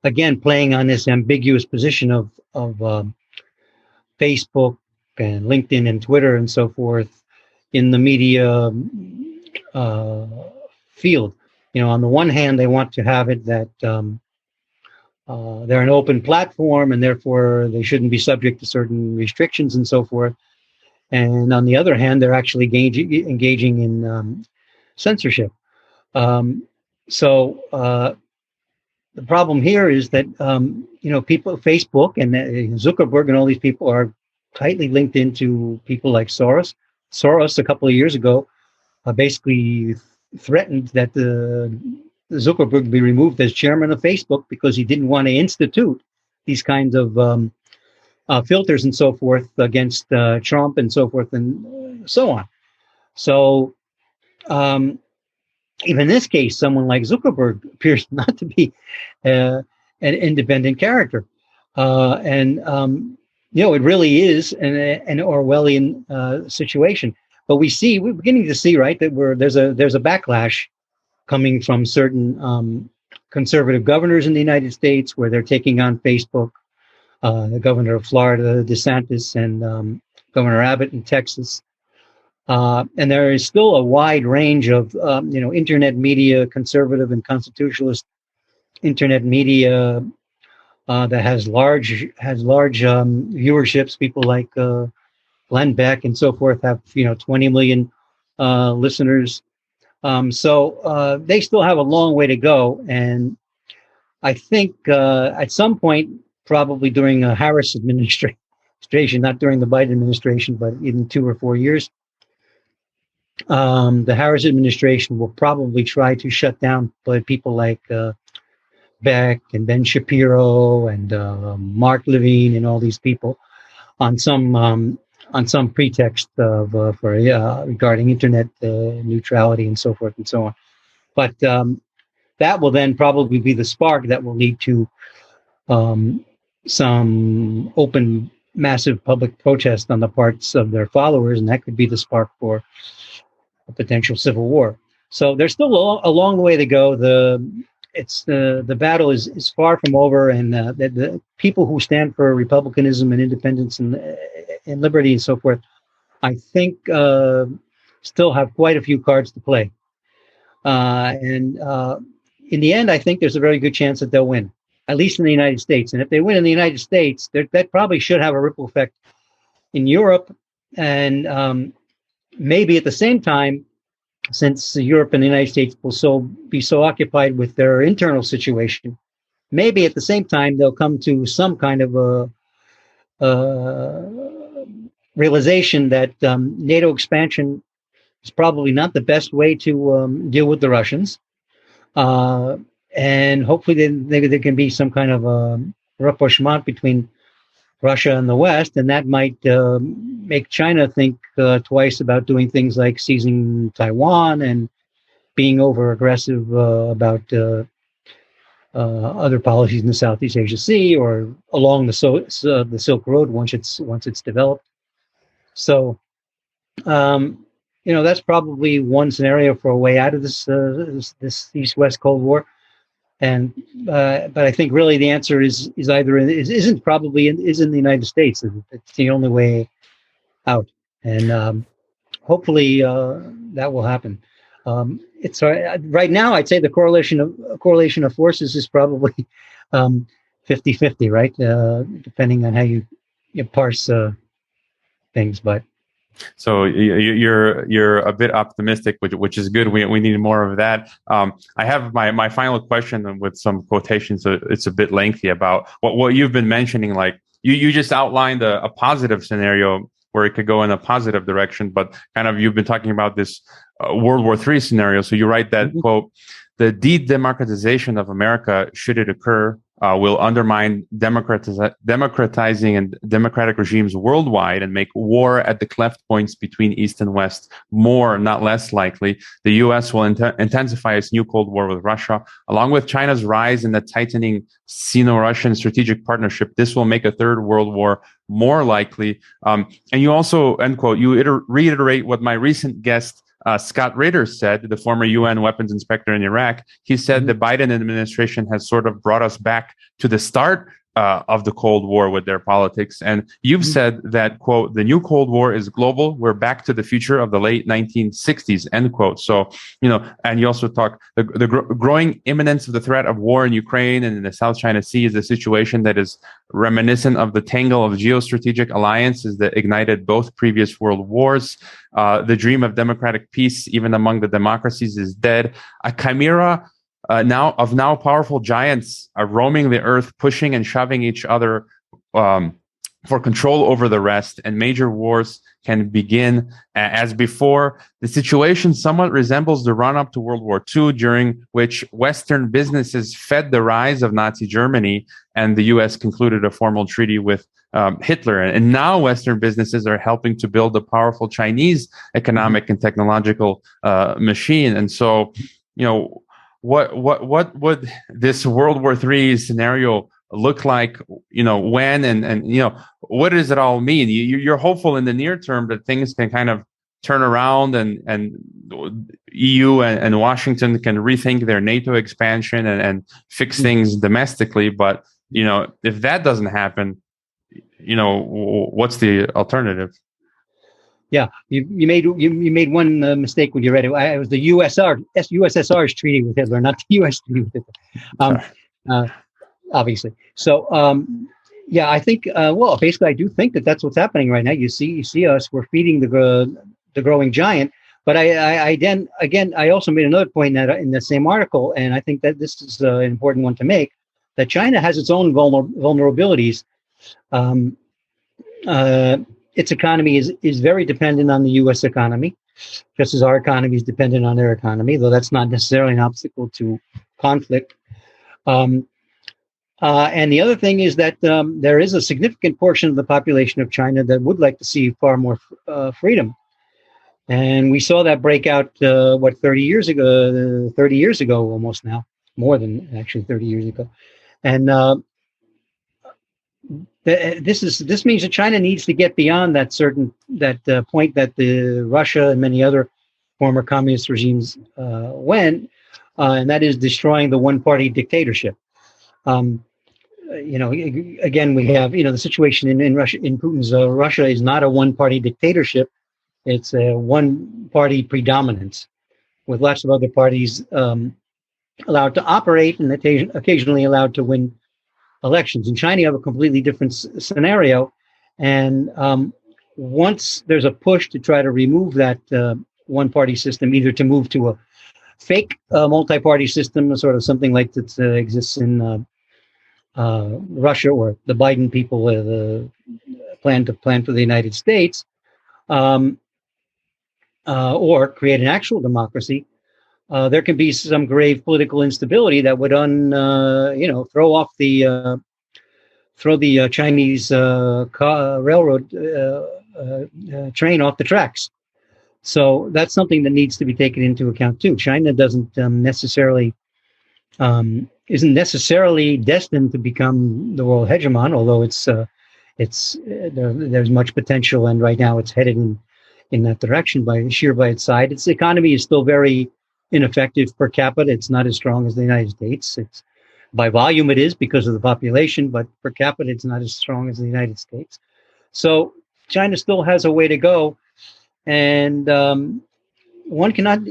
again, playing on this ambiguous position of Facebook and LinkedIn and Twitter and so forth in the media field. On the one hand, they want to have it that they're an open platform and therefore they shouldn't be subject to certain restrictions and so forth. And on the other hand, they're actually engaging in censorship. So the problem here is that, people, Facebook and Zuckerberg and all these people are tightly linked into people like Soros. Soros, a couple of years ago, basically threatened that the Zuckerberg be removed as chairman of Facebook because he didn't want to institute these kinds of filters and so forth against Trump and so forth and so on. So even in this case, someone like Zuckerberg appears not to be an independent character. It really is an Orwellian situation. But we're beginning to see, right, that there's a backlash coming from certain conservative governors in the United States where they're taking on Facebook. The governor of Florida, DeSantis, and Governor Abbott in Texas. And there is still a wide range of, internet media, conservative and constitutionalist internet media that has large viewerships. People like Glenn Beck and so forth have 20 million listeners. So they still have a long way to go, and I think at some point, probably during a Harris administration, not during the Biden administration, but in 2 or 4 years, the Harris administration will probably try to shut down people like Beck and Ben Shapiro and Mark Levine and all these people on some pretext of regarding internet neutrality and so forth and so on. But that will then probably be the spark that will lead to some open, massive public protest on the parts of their followers, and that could be the spark for a potential civil war. So there's still a long way to go. The battle is far from over, and the people who stand for republicanism and independence and liberty and so forth, I think, still have quite a few cards to play. And in the end, I think there's a very good chance that they'll win, at least in the United States. And if they win in the United States, that probably should have a ripple effect in Europe. And maybe at the same time, since Europe and the United States will be so occupied with their internal situation, maybe at the same time they'll come to some kind of a realization that NATO expansion is probably not the best way to deal with the Russians. And hopefully there can be some kind of rapprochement between Russia and the West, and that might make China think twice about doing things like seizing Taiwan and being over-aggressive about other policies in the Southeast Asia Sea or along the Silk Road once it's developed. So, that's probably one scenario for a way out of this East-West Cold War. And but I think really the answer is either in the United States. It's the only way out, and hopefully that will happen. It's right now. I'd say the correlation of forces is probably 50-50, right? Depending on how you parse things, but. So you're a bit optimistic, which is good. We need more of that. I have my final question with some quotations. It's a bit lengthy about what you've been mentioning, like you just outlined a positive scenario where it could go in a positive direction, but kind of you've been talking about this World War III scenario. So you write that, quote, the de-democratization of America, should it occur, will undermine democratizing and democratic regimes worldwide and make war at the cleft points between East and West more, not less likely. The U.S. will intensify its new Cold War with Russia, along with China's rise in the tightening Sino-Russian strategic partnership. This will make a third world war more likely. And you also, end quote, you reiterate what my recent guest Scott Ritter said, the former UN weapons inspector in Iraq. He said the Biden administration has sort of brought us back to the start of the Cold War with their politics. And you've said that, quote, the new Cold War is global. We're back to the future of the late 1960s, end quote. So, and you also talk the growing imminence of the threat of war in Ukraine and in the South China Sea is a situation that is reminiscent of the tangle of geostrategic alliances that ignited both previous world wars. The dream of democratic peace, even among the democracies, is dead. A chimera now powerful giants are roaming the earth, pushing and shoving each other for control over the rest, and major wars can begin as before. The situation somewhat resembles the run-up to World War II, during which Western businesses fed the rise of Nazi Germany, and the U.S. concluded a formal treaty with Hitler. And now Western businesses are helping to build a powerful Chinese economic and technological machine. And so, what would this World War III scenario look like, when, and what does it all mean? You're hopeful in the near term that things can kind of turn around and EU and Washington can rethink their NATO expansion and fix things domestically. But, if that doesn't happen, what's the alternative? Yeah, you made one mistake when you read it. It was the USSR's treaty with Hitler, not the U.S. treaty with Hitler. Obviously. So, I think. Basically, I do think that that's what's happening right now. You see us. We're feeding the growing giant. But I also made another point that in the same article, and I think that this is an important one to make, that China has its own vulnerabilities. Its economy is very dependent on the U.S. economy, just as our economy is dependent on their economy, though that's not necessarily an obstacle to conflict. And the other thing is that there is a significant portion of the population of China that would like to see far more freedom. And we saw that break out, 30 years ago, almost now, more than actually 30 years ago. And this means that China needs to get beyond that point that the Russia and many other former communist regimes went, and that is destroying the one-party dictatorship. Again, we have the situation in Russia. In Putin's Russia is not a one-party dictatorship; it's a one-party predominance, with lots of other parties allowed to operate and occasionally allowed to win elections. In China, you have a completely different scenario. And once there's a push to try to remove that one-party system, either to move to a fake multi-party system, sort of something like that exists in Russia, or the Biden people plan for the United States, or create an actual democracy, there can be some grave political instability that would throw the Chinese railroad train off the tracks. So that's something that needs to be taken into account too. China doesn't isn't necessarily destined to become the world hegemon, although there's much potential, and right now it's headed in that direction by its side. Its economy is still very ineffective per capita. It's not as strong as the United States. It's by volume it is because of the population, but per capita it's not as strong as the United States. So China still has a way to go, and one can't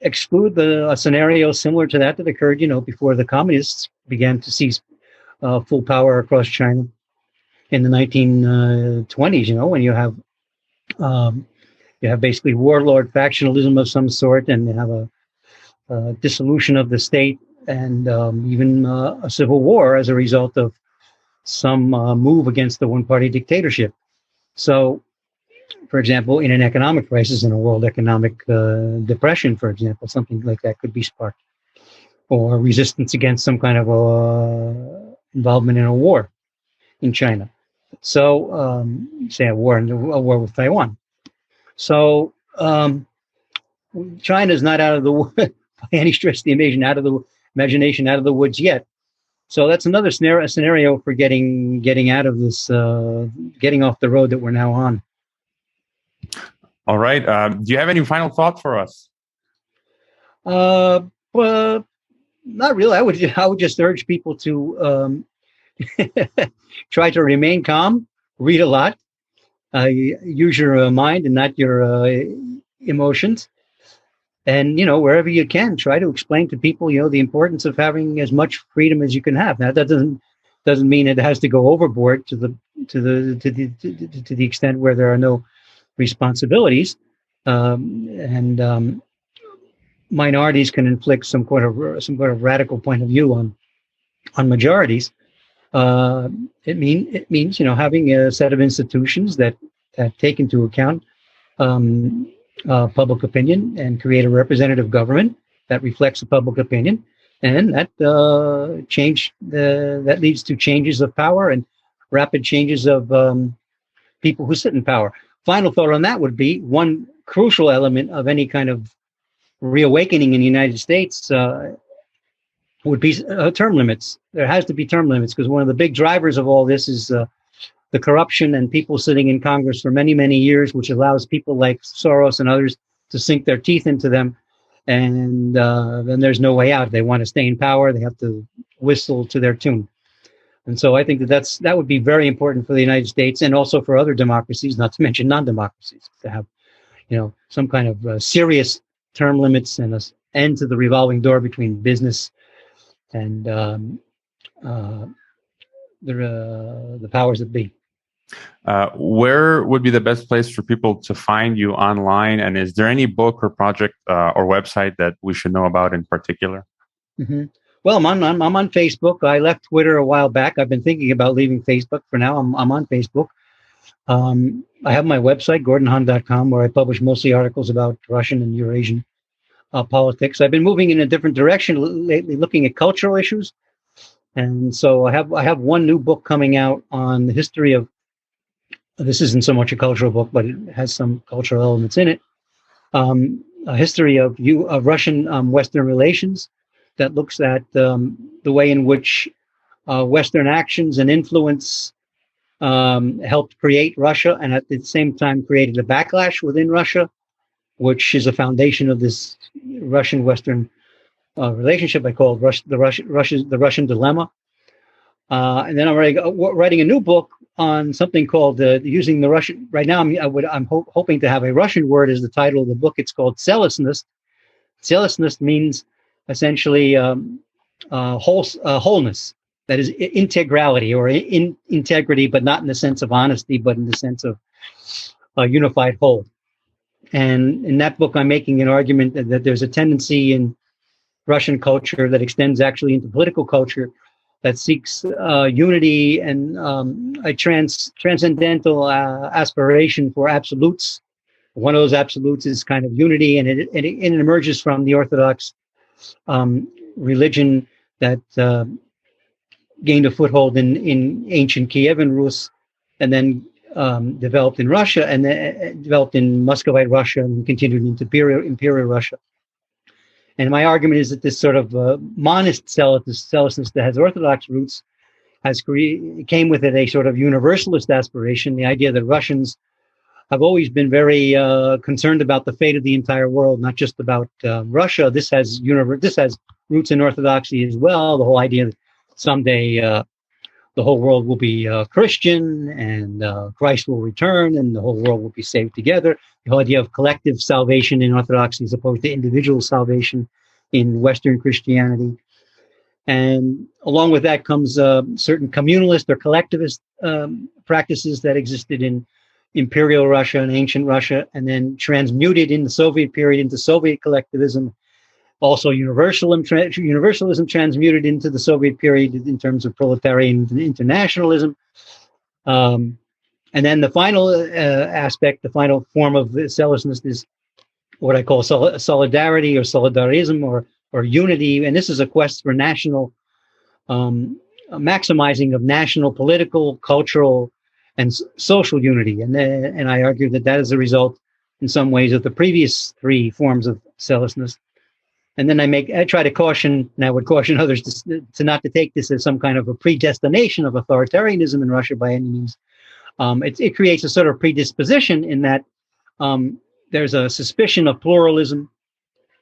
exclude a scenario similar to that occurred, before the communists began to seize full power across China in the 1920s. When you have basically warlord factionalism of some sort, and you have a dissolution of the state, and even a civil war as a result of some move against the one-party dictatorship. So, for example, in an economic crisis, in a world economic depression, for example, something like that could be sparked, or resistance against some kind of involvement in a war in China. So, say a war with Taiwan. So, China is not out of the by any stretch of the imagination out of the woods yet. So that's another scenario for getting out of this, getting off the road that we're now on. All right. Do you have any final thoughts for us? Well, not really. I would just urge people to try to remain calm, read a lot, use your mind and not your emotions. And, wherever you can, try to explain to people, the importance of having as much freedom as you can have. Now, that doesn't mean it has to go overboard to the extent where there are no responsibilities, and minorities can inflict some kind of radical point of view on majorities. It means having a set of institutions that take into account public opinion and create a representative government that reflects the public opinion, and that that leads to changes of power and rapid changes of people who sit in power. Final thought on that would be one crucial element of any kind of reawakening in the United States would be term limits. There has to be term limits, because one of the big drivers of all this is the corruption and people sitting in Congress for many, many years, which allows people like Soros and others to sink their teeth into them. And then there's no way out. They want to stay in power. They have to whistle to their tune. And so I think that would be very important for the United States, and also for other democracies, not to mention non-democracies, to have, some kind of serious term limits and an end to the revolving door between business and the powers that be. Where would be the best place for people to find you online? And is there any book or project or website that we should know about in particular? Mm-hmm. Well, I'm on Facebook. I left Twitter a while back. I've been thinking about leaving Facebook for now. I'm on Facebook. I have my website, gordonhahn.com, where I publish mostly articles about Russian and Eurasian politics. I've been moving in a different direction lately, looking at cultural issues. And so I have one new book coming out on the history of, this isn't so much a cultural book, but it has some cultural elements in it. A history of Russian Western relations that looks at the way in which Western actions and influence helped create Russia, and at the same time created a backlash within Russia, which is a foundation of this Russian-Western relationship I call the Russian dilemma. And then I'm writing a new book on something called using the Russian. Right now, I'm hoping to have a Russian word as the title of the book. It's called celostnost. Celostnost means essentially wholeness. That is integrality, or integrity, but not in the sense of honesty, but in the sense of a unified whole. And in that book, I'm making an argument that there's a tendency in Russian culture that extends actually into political culture that seeks unity and a transcendental aspiration for absolutes. One of those absolutes is kind of unity, and it emerges from the Orthodox religion that gained a foothold in ancient Kiev and Rus, and then developed in Russia, and then developed in Muscovite Russia, and continued into Imperial Russia. And my argument is that this sort of monist celostness that has Orthodox roots came with it a sort of universalist aspiration, the idea that Russians have always been very concerned about the fate of the entire world, not just about Russia. This has roots in Orthodoxy as well. The whole idea that someday the whole world will be Christian, and Christ will return, and the whole world will be saved together. The whole idea of collective salvation in Orthodoxy as opposed to individual salvation in Western Christianity. And along with that comes certain communalist or collectivist practices that existed in Imperial Russia and ancient Russia, and then transmuted in the Soviet period into Soviet collectivism, Also, universalism transmuted into the Soviet period in terms of proletarian internationalism. And then the final aspect, the final form of selflessness is what I call solidarity or solidarism or unity. And this is a quest for national, maximizing of national, political, cultural, and social unity. And I argue that is a result in some ways of the previous three forms of selflessness. And then I try to caution, and I would caution others to not to take this as some kind of a predestination of authoritarianism in Russia by any means. It creates a sort of predisposition in that there's a suspicion of pluralism,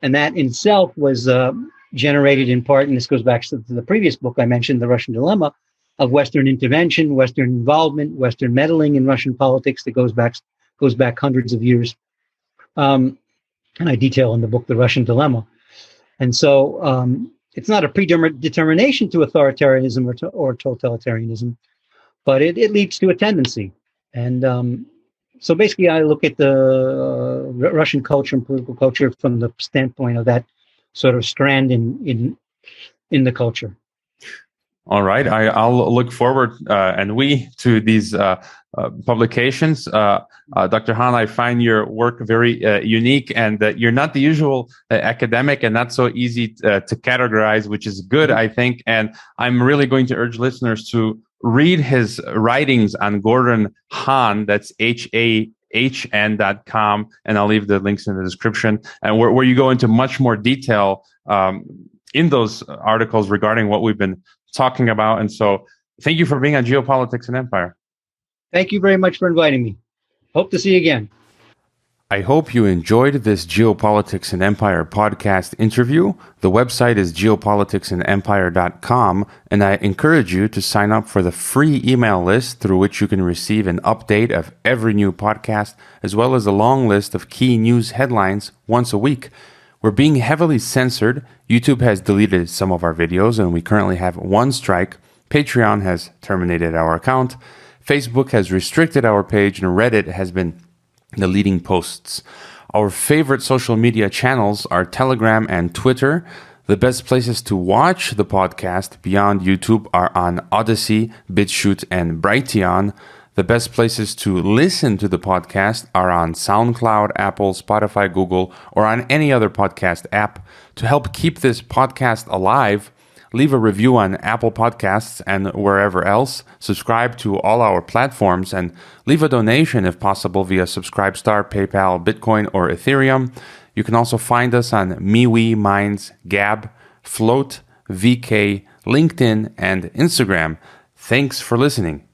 and that in itself was generated in part, and this goes back to the previous book I mentioned, The Russian Dilemma, of Western intervention, Western involvement, Western meddling in Russian politics that goes back hundreds of years. And I detail in the book The Russian Dilemma. And so it's not a predetermination to authoritarianism or totalitarianism, but it leads to a tendency. And so basically I look at the Russian culture and political culture from the standpoint of that sort of strand in the culture. All right. I'll look forward to these publications. Dr. Hahn, I find your work very unique, and that you're not the usual academic and not so easy to categorize, which is good, I think. And I'm really going to urge listeners to read his writings on Gordon Hahn. That's HAHN.com. And I'll leave the links in the description, and where you go into much more detail in those articles regarding what we've been talking about. And so thank you for being on Geopolitics and Empire. Thank you very much for inviting me. Hope to see you again. I hope you enjoyed this Geopolitics and Empire podcast interview. The website is geopoliticsandempire.com, and I encourage you to sign up for the free email list through which you can receive an update of every new podcast, as well as a long list of key news headlines once a week. We're being heavily censored. YouTube has deleted some of our videos, and we currently have one strike. Patreon has terminated our account. Facebook has restricted our page, and Reddit has been deleting posts. Our favorite social media channels are Telegram and Twitter. The best places to watch the podcast beyond YouTube are on Odyssey, BitChute, and Brighteon. The best places to listen to the podcast are on SoundCloud, Apple, Spotify, Google, or on any other podcast app. To help keep this podcast alive, leave a review on Apple Podcasts and wherever else. Subscribe to all our platforms and leave a donation if possible via Subscribestar, PayPal, Bitcoin, or Ethereum. You can also find us on MeWe, Minds, Gab, Float, VK, LinkedIn, and Instagram. Thanks for listening.